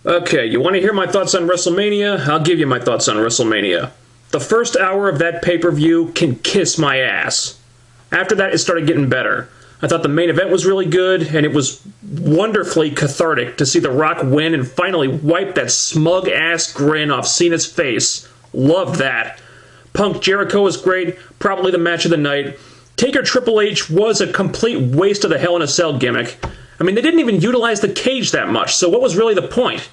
Okay, you want to hear my thoughts on WrestleMania? I'll give you my thoughts on WrestleMania. The first hour of that pay-per-view can kiss my ass. After that, it started getting better. I thought the main event was really good, and it was wonderfully cathartic to see The Rock win and finally wipe that smug-ass grin off Cena's face. Loved that. Punk Jericho was great, probably the match of the night. Taker Triple H was a complete waste of the Hell in a Cell gimmick. I mean, they didn't even utilize the cage that much, so what was really the point?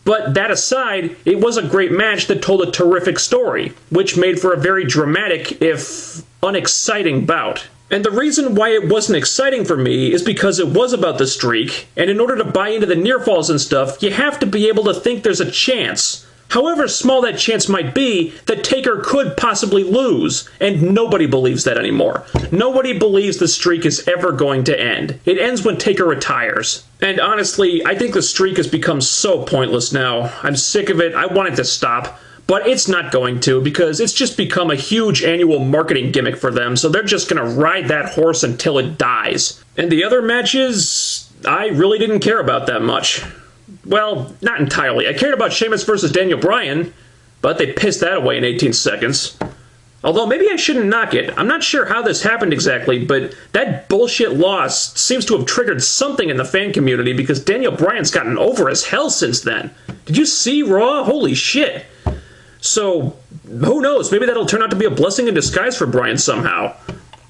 But that aside, it was a great match that told a terrific story, which made for a very dramatic, if unexciting, bout. And the reason why it wasn't exciting for me is because it was about the streak, and in order to buy into the near falls and stuff, you have to be able to think there's a chance. However small that chance might be, that Taker could possibly lose, and nobody believes that anymore. Nobody believes the streak is ever going to end. It ends when Taker retires. And honestly, I think the streak has become so pointless now. I'm sick of it, I want it to stop. But it's not going to, because it's just become a huge annual marketing gimmick for them, so they're just gonna ride that horse until it dies. And the other matches, I really didn't care about that much. Well, not entirely. I cared about Sheamus versus Daniel Bryan, but they pissed that away in 18 seconds. Although, maybe I shouldn't knock it. I'm not sure how this happened exactly, but that bullshit loss seems to have triggered something in the fan community because Daniel Bryan's gotten over as hell since then. Did you see Raw? Holy shit. So, who knows? Maybe that'll turn out to be a blessing in disguise for Bryan somehow.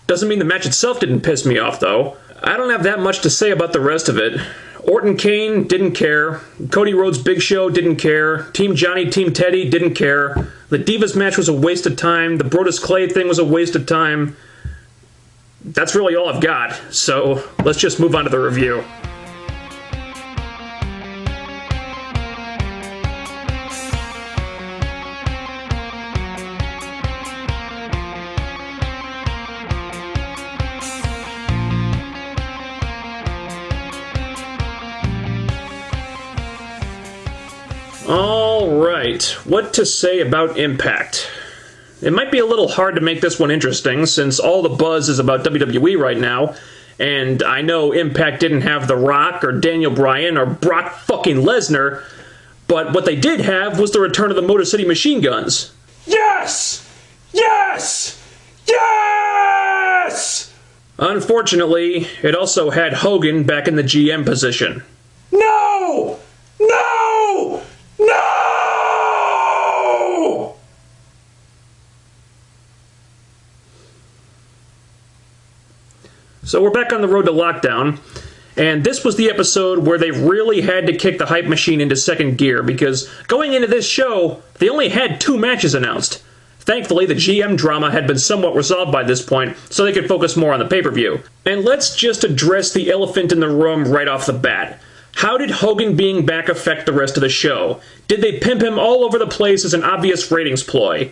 Doesn't mean the match itself didn't piss me off, though. I don't have that much to say about the rest of it. Orton Kane, didn't care. Cody Rhodes Big Show, didn't care. Team Johnny, Team Teddy, didn't care. The Divas match was a waste of time. The Brodus Clay thing was a waste of time. That's really all I've got, so let's just move on to the review. Alright, what to say about Impact? It might be a little hard to make this one interesting, since all the buzz is about WWE right now, and I know Impact didn't have The Rock, or Daniel Bryan, or Brock fucking Lesnar, but what they did have was the return of the Motor City Machine Guns. Yes! Yes! Yes! Unfortunately, it also had Hogan back in the GM position. No! No! No! So we're back on the road to lockdown, and this was the episode where they really had to kick the hype machine into second gear, because going into this show, they only had 2 matches announced. Thankfully, the GM drama had been somewhat resolved by this point, so they could focus more on the pay-per-view. And let's just address the elephant in the room right off the bat. How did Hogan being back affect the rest of the show? Did they pimp him all over the place as an obvious ratings ploy?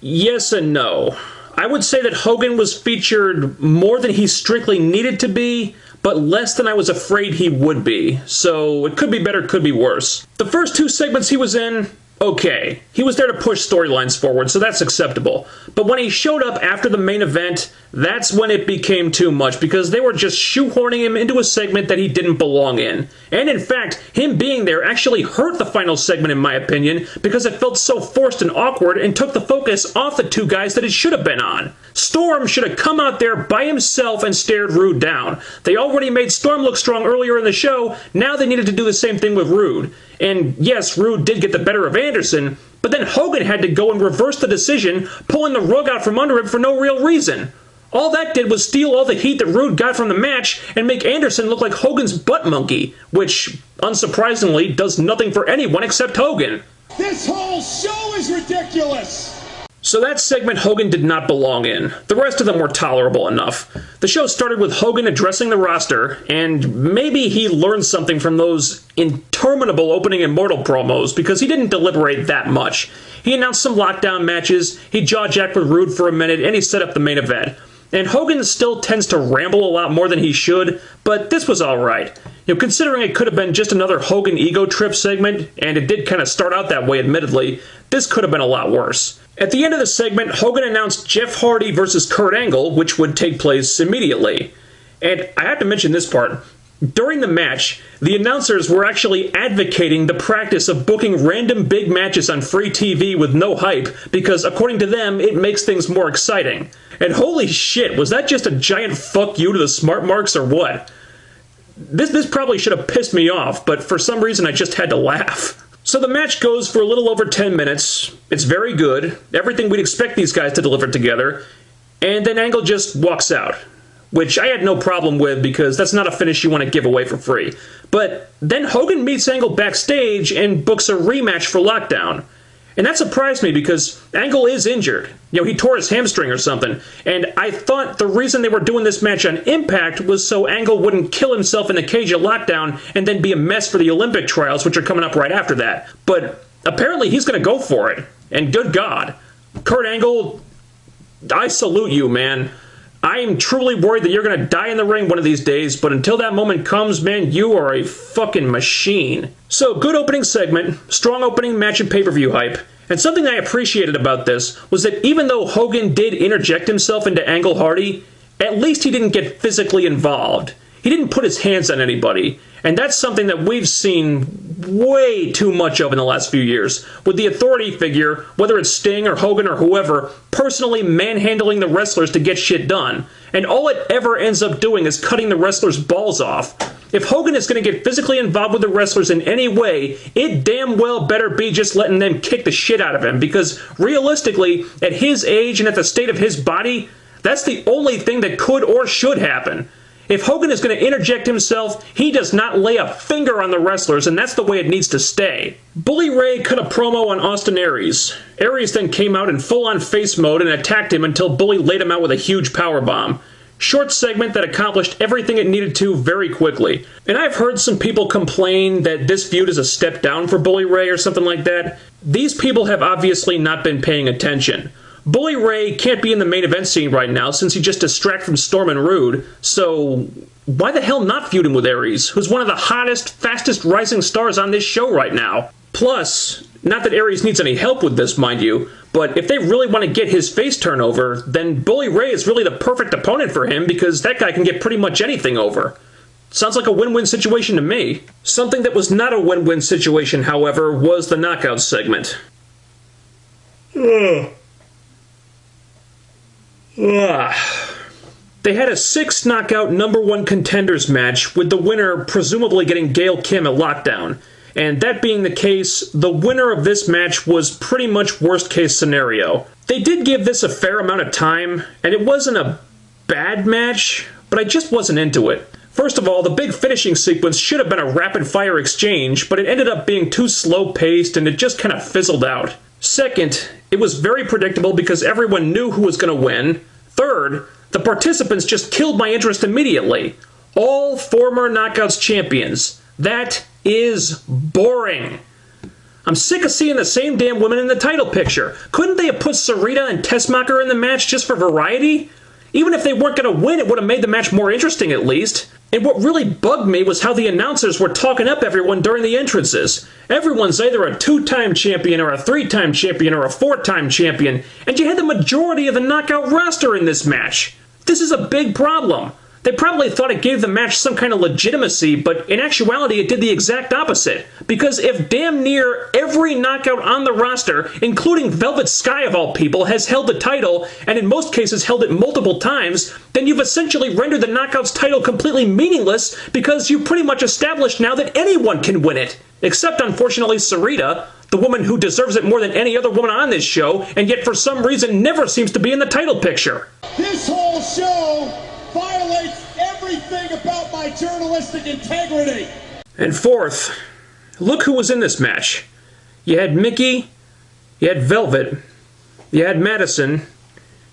Yes and no. I would say that Hogan was featured more than he strictly needed to be, but less than I was afraid he would be. So it could be better, could be worse. The first 2 segments he was in, okay. He was there to push storylines forward, so that's acceptable. But when he showed up after the main event, that's when it became too much, because they were just shoehorning him into a segment that he didn't belong in. And in fact, him being there actually hurt the final segment in my opinion, because it felt so forced and awkward and took the focus off the 2 guys that it should have been on. Storm should have come out there by himself and stared Rude down. They already made Storm look strong earlier in the show, now they needed to do the same thing with Rude. And yes, Rude did get the better of Anderson, but then Hogan had to go and reverse the decision, pulling the rug out from under him for no real reason. All that did was steal all the heat that Rude got from the match and make Anderson look like Hogan's butt monkey, which, unsurprisingly, does nothing for anyone except Hogan. This whole show is ridiculous! So that segment Hogan did not belong in. The rest of them were tolerable enough. The show started with Hogan addressing the roster, and maybe he learned something from those interminable opening Immortal promos, because he didn't deliberate that much. He announced some lockdown matches, he jaw-jacked with Rude for a minute, and he set up the main event. And Hogan still tends to ramble a lot more than he should, but this was alright. Considering it could have been just another Hogan ego trip segment, and it did kind of start out that way admittedly, this could have been a lot worse. At the end of the segment, Hogan announced Jeff Hardy versus Kurt Angle, which would take place immediately. And I have to mention this part. During the match, the announcers were actually advocating the practice of booking random big matches on free TV with no hype because, according to them, it makes things more exciting. And holy shit, was that just a giant fuck you to the smart marks or what? This probably should have pissed me off, but for some reason I just had to laugh. So the match goes for a little over 10 minutes. It's very good, everything we'd expect these guys to deliver together, and then Angle just walks out. Which I had no problem with because that's not a finish you want to give away for free. But then Hogan meets Angle backstage and books a rematch for Lockdown. And that surprised me because Angle is injured. You know, he tore his hamstring or something. And I thought the reason they were doing this match on Impact was so Angle wouldn't kill himself in the cage at Lockdown and then be a mess for the Olympic trials, which are coming up right after that. But apparently he's going to go for it. And good God. Kurt Angle, I salute you, man. I am truly worried that you're going to die in the ring one of these days, but until that moment comes, man, you are a fucking machine. So, good opening segment, strong opening match and pay-per-view hype, and something I appreciated about this was that even though Hogan did interject himself into Angle Hardy, at least he didn't get physically involved. He didn't put his hands on anybody, and that's something that we've seen way too much of in the last few years, with the authority figure, whether it's Sting or Hogan or whoever, personally manhandling the wrestlers to get shit done. And all it ever ends up doing is cutting the wrestlers' balls off. If Hogan is going to get physically involved with the wrestlers in any way, it damn well better be just letting them kick the shit out of him, because realistically, at his age and at the state of his body, that's the only thing that could or should happen. If Hogan is going to interject himself, he does not lay a finger on the wrestlers, and that's the way it needs to stay. Bully Ray cut a promo on Austin Aries. Aries then came out in full-on face mode and attacked him until Bully laid him out with a huge powerbomb. Short segment that accomplished everything it needed to very quickly. And I've heard some people complain that this feud is a step down for Bully Ray or something like that. These people have obviously not been paying attention. Bully Ray can't be in the main event scene right now since he just distracted from Storm and Rude, so why the hell not feud him with Aries, who's one of the hottest, fastest rising stars on this show right now? Plus, not that Aries needs any help with this, mind you, but if they really want to get his face turnover, then Bully Ray is really the perfect opponent for him because that guy can get pretty much anything over. Sounds like a win-win situation to me. Something that was not a win-win situation, however, was the knockout segment. They had a 6-knockout #1 contenders match with the winner presumably getting Gail Kim at Lockdown. And that being the case, the winner of this match was pretty much worst case scenario. They did give this a fair amount of time, and it wasn't a bad match, but I just wasn't into it. First of all, the big finishing sequence should have been a rapid-fire exchange, but it ended up being too slow-paced and it just kind of fizzled out. Second, it was very predictable because everyone knew who was going to win. Third, the participants just killed my interest immediately. All former Knockouts champions. That is boring. I'm sick of seeing the same damn women in the title picture. Couldn't they have put Sarita and Tessmacher in the match just for variety? Even if they weren't going to win, it would have made the match more interesting at least. And what really bugged me was how the announcers were talking up everyone during the entrances. Everyone's either a 2-time champion or a 3-time champion or a 4-time champion, and you had the majority of the Knockout roster in this match. This is a big problem. They probably thought it gave the match some kind of legitimacy, but in actuality it did the exact opposite. Because if damn near every Knockout on the roster, including Velvet Sky of all people, has held the title, and in most cases held it multiple times, then you've essentially rendered the Knockouts title completely meaningless because you've pretty much established now that anyone can win it. Except, unfortunately, Sarita, the woman who deserves it more than any other woman on this show, and yet for some reason never seems to be in the title picture. This whole show violates everything about my journalistic integrity. And fourth, look who was in this match. You had Mickey, you had Velvet, you had Madison,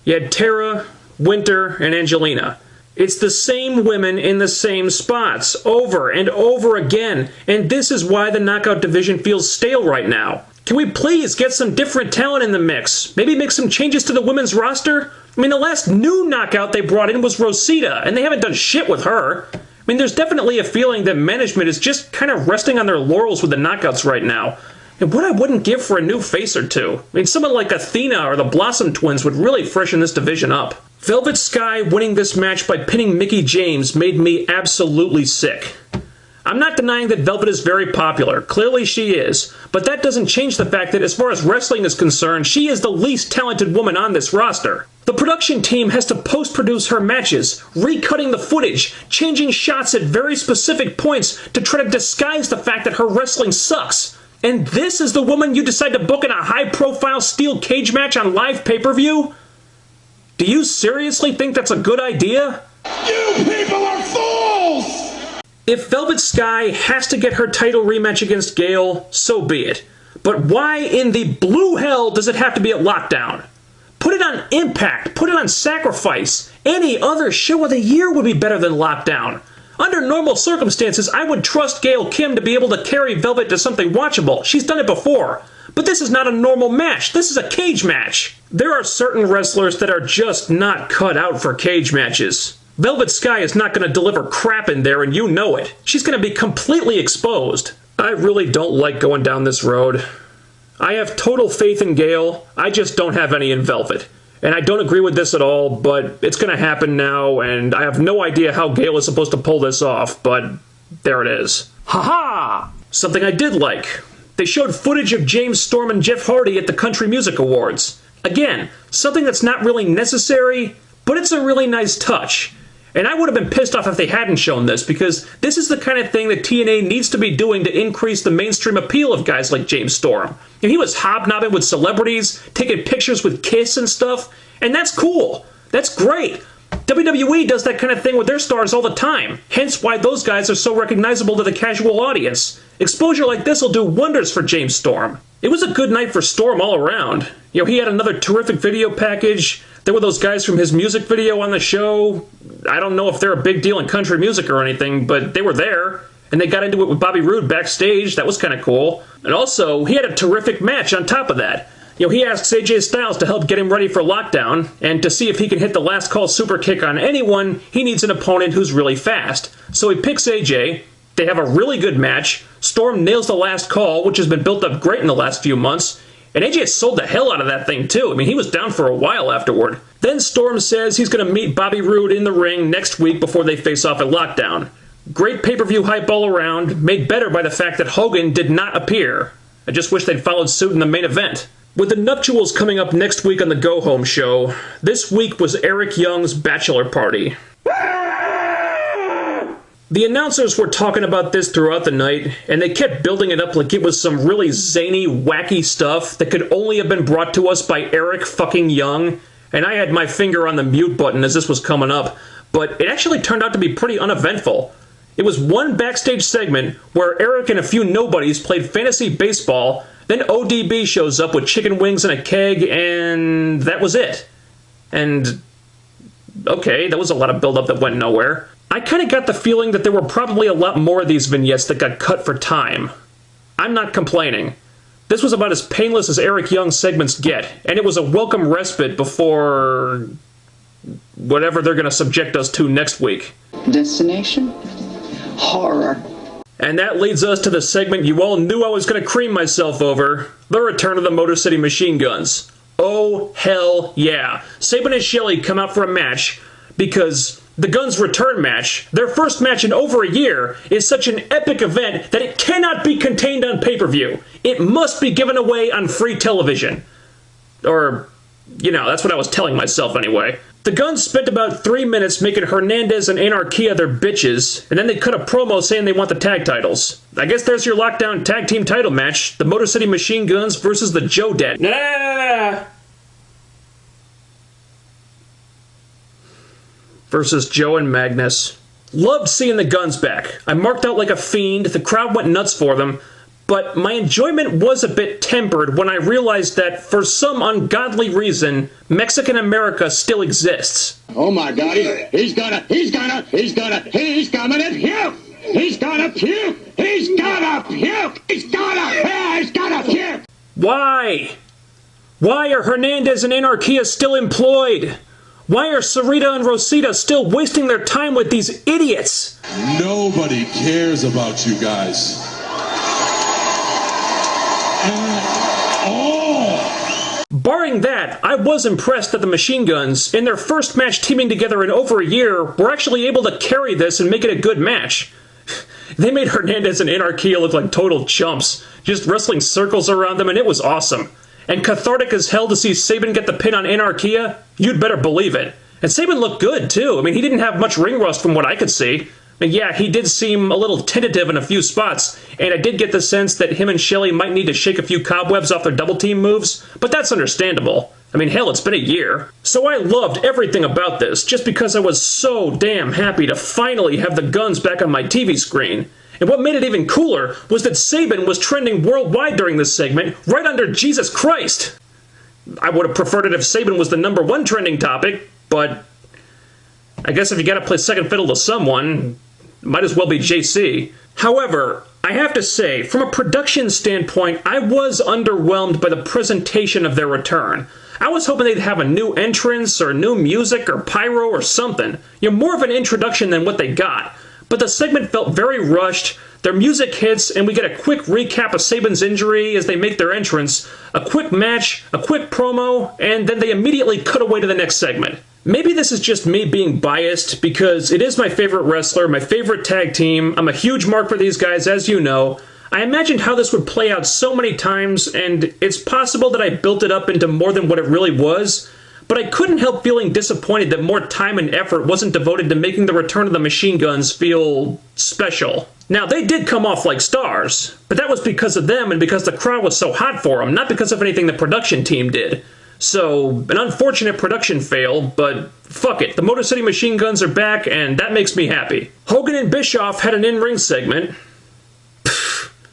you had Tara, Winter, and Angelina. It's the same women in the same spots, over and over again, and this is why the Knockout division feels stale right now. Can we please get some different talent in the mix? Maybe make some changes to the women's roster? I mean, the last new Knockout they brought in was Rosita, and they haven't done shit with her. I mean, there's definitely a feeling that management is just kind of resting on their laurels with the Knockouts right now. And what I wouldn't give for a new face or two. I mean, someone like Athena or the Blossom Twins would really freshen this division up. Velvet Sky winning this match by pinning Mickie James made me absolutely sick. I'm not denying that Velvet is very popular. Clearly she is. But that doesn't change the fact that as far as wrestling is concerned, she is the least talented woman on this roster. The production team has to post-produce her matches, recutting the footage, changing shots at very specific points to try to disguise the fact that her wrestling sucks. And this is the woman you decide to book in a high-profile steel cage match on live pay-per-view? Do you seriously think that's a good idea? You people are fools! If Velvet Sky has to get her title rematch against Gail, so be it. But why in the blue hell does it have to be at Lockdown? Put it on Impact, put it on Sacrifice. Any other show of the year would be better than Lockdown. Under normal circumstances, I would trust Gail Kim to be able to carry Velvet to something watchable. She's done it before. But this is not a normal match. This is a cage match. There are certain wrestlers that are just not cut out for cage matches. Velvet Sky is not going to deliver crap in there, and you know it. She's going to be completely exposed. I really don't like going down this road. I have total faith in Gail. I just don't have any in Velvet. And I don't agree with this at all, but it's going to happen now, and I have no idea how Gail is supposed to pull this off, but there it is. Ha-ha! Something I did like. They showed footage of James Storm and Jeff Hardy at the Country Music Awards. Again, something that's not really necessary, but it's a really nice touch. And I would have been pissed off if they hadn't shown this, because this is the kind of thing that TNA needs to be doing to increase the mainstream appeal of guys like James Storm. And he was hobnobbing with celebrities, taking pictures with Kiss and stuff, and that's cool. That's great. WWE does that kind of thing with their stars all the time, hence why those guys are so recognizable to the casual audience. Exposure like this will do wonders for James Storm. It was a good night for Storm all around. You know, he had another terrific video package. There were those guys from his music video on the show. I don't know if they're a big deal in country music or anything, but they were there. And they got into it with Bobby Roode backstage. That was kind of cool. And also, he had a terrific match on top of that. You know, he asks AJ Styles to help get him ready for Lockdown, and to see if he can hit the last call super kick on anyone, he needs an opponent who's really fast. So he picks AJ. They have a really good match. Storm nails the last call, which has been built up great in the last few months. And AJ sold the hell out of that thing, too. I mean, he was down for a while afterward. Then Storm says he's going to meet Bobby Roode in the ring next week before they face off at Lockdown. Great pay-per-view hype all around, made better by the fact that Hogan did not appear. I just wish they'd followed suit in the main event. With the nuptials coming up next week on the Go Home show, this week was Eric Young's bachelor party. The announcers were talking about this throughout the night, and they kept building it up like it was some really zany, wacky stuff that could only have been brought to us by Eric fucking Young, and I had my finger on the mute button as this was coming up, but it actually turned out to be pretty uneventful. It was one backstage segment where Eric and a few nobodies played fantasy baseball, then ODB shows up with chicken wings and a keg, and that was it. And okay, that was a lot of build-up that went nowhere. I kind of got the feeling that there were probably a lot more of these vignettes that got cut for time. I'm not complaining. This was about as painless as Eric Young's segments get, and it was a welcome respite before whatever they're going to subject us to next week. Destination? Horror. And that leads us to the segment you all knew I was going to cream myself over, the return of the Motor City Machine Guns. Oh, hell yeah. Sabin and Shelley come out for a match because the Guns' return match, their first match in over a year, is such an epic event that it cannot be contained on pay-per-view. It must be given away on free television. Or, you know, that's what I was telling myself anyway. The Guns spent about 3 minutes making Hernandez and Anarquia their bitches, and then they cut a promo saying they want the tag titles. I guess there's your Lockdown tag team title match, the Motor City Machine Guns versus the Joe Dad. Versus Joe and Magnus. Loved seeing the Guns back. I marked out like a fiend, the crowd went nuts for them, but my enjoyment was a bit tempered when I realized that, for some ungodly reason, Mexican America still exists. Oh my God, he's gonna puke! He's gonna puke! He's gonna puke! He's gonna puke! Why? Why are Hernandez and Anarquia still employed? Why are Sarita and Rosita still wasting their time with these idiots? Nobody cares about you guys. Barring that, I was impressed that the Machine Guns, in their first match teaming together in over a year, were actually able to carry this and make it a good match. They made Hernandez and Anarquia look like total chumps, just wrestling circles around them, and it was awesome. And cathartic as hell to see Sabin get the pin on Anarquia, you'd better believe it. And Sabin looked good, too. I mean, he didn't have much ring rust from what I could see. And yeah, he did seem a little tentative in a few spots, and I did get the sense that him and Shelley might need to shake a few cobwebs off their double team moves, but that's understandable. I mean, hell, it's been a year. So I loved everything about this, just because I was so damn happy to finally have the Guns back on my TV screen. And what made it even cooler was that Sabin was trending worldwide during this segment, right under Jesus Christ. I would have preferred it if Sabin was the #1 trending topic, but I guess if you gotta play second fiddle to someone, might as well be JC. However, I have to say, from a production standpoint, I was underwhelmed by the presentation of their return. I was hoping they'd have a new entrance, or new music, or pyro, or something. You know, more of an introduction than what they got. But the segment felt very rushed, their music hits, and we get a quick recap of Sabin's injury as they make their entrance, a quick match, a quick promo, and then they immediately cut away to the next segment. Maybe this is just me being biased, because it is my favorite wrestler, my favorite tag team. I'm a huge mark for these guys, as you know. I imagined how this would play out so many times, and it's possible that I built it up into more than what it really was, but I couldn't help feeling disappointed that more time and effort wasn't devoted to making the return of the Machine Guns feel special. Now, they did come off like stars, but that was because of them and because the crowd was so hot for them, not because of anything the production team did. So, an unfortunate production fail, but fuck it. The Motor City Machine Guns are back, and that makes me happy. Hogan and Bischoff had an in-ring segment.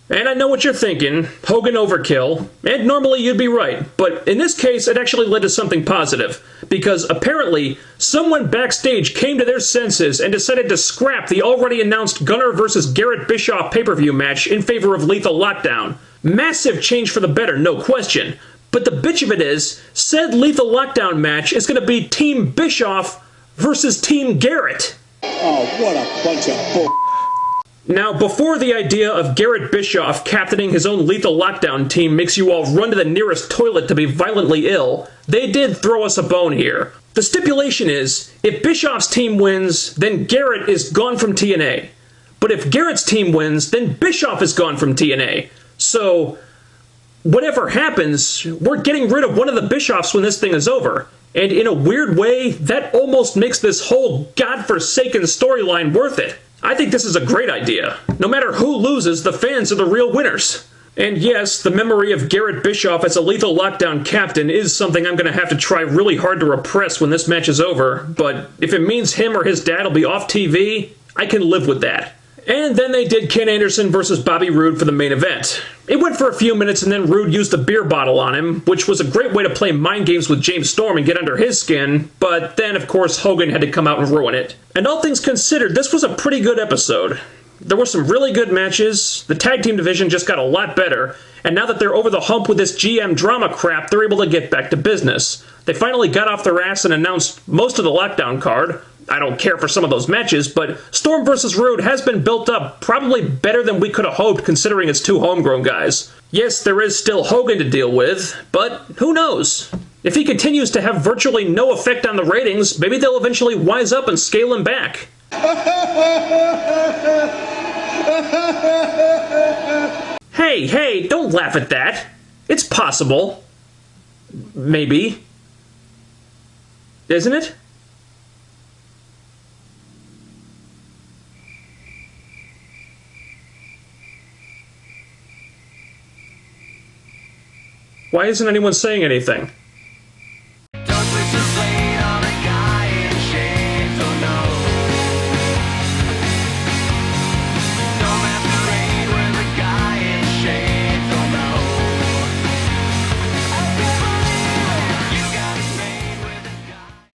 And I know what you're thinking, Hogan overkill, and normally you'd be right, but in this case it actually led to something positive, because apparently someone backstage came to their senses and decided to scrap the already announced Gunner vs. Garrett Bischoff pay-per-view match in favor of Lethal Lockdown. Massive change for the better, no question, but the bitch of it is, said Lethal Lockdown match is going to be Team Bischoff versus Team Garrett. Oh, what a bunch of bull. Now, before the idea of Garrett Bischoff captaining his own Lethal Lockdown team makes you all run to the nearest toilet to be violently ill, they did throw us a bone here. The stipulation is, if Bischoff's team wins, then Garrett is gone from TNA. But if Garrett's team wins, then Bischoff is gone from TNA. So, whatever happens, we're getting rid of one of the Bischoffs when this thing is over. And in a weird way, that almost makes this whole godforsaken storyline worth it. I think this is a great idea. No matter who loses, the fans are the real winners. And yes, the memory of Garrett Bischoff as a Lethal Lockdown captain is something I'm going to have to try really hard to repress when this match is over, but if it means him or his dad will be off TV, I can live with that. And then they did Ken Anderson versus Bobby Roode for the main event. It went for a few minutes and then Roode used a beer bottle on him, which was a great way to play mind games with James Storm and get under his skin, but then of course Hogan had to come out and ruin it. And all things considered, this was a pretty good episode. There were some really good matches, the tag team division just got a lot better, and now that they're over the hump with this GM drama crap, they're able to get back to business. They finally got off their ass and announced most of the Lockdown card. I don't care for some of those matches, but Storm vs. Roode has been built up probably better than we could have hoped considering it's two homegrown guys. Yes, there is still Hogan to deal with, but who knows? If he continues to have virtually no effect on the ratings, maybe they'll eventually wise up and scale him back. Hey, don't laugh at that. It's possible. Maybe. Isn't it? Why isn't anyone saying anything?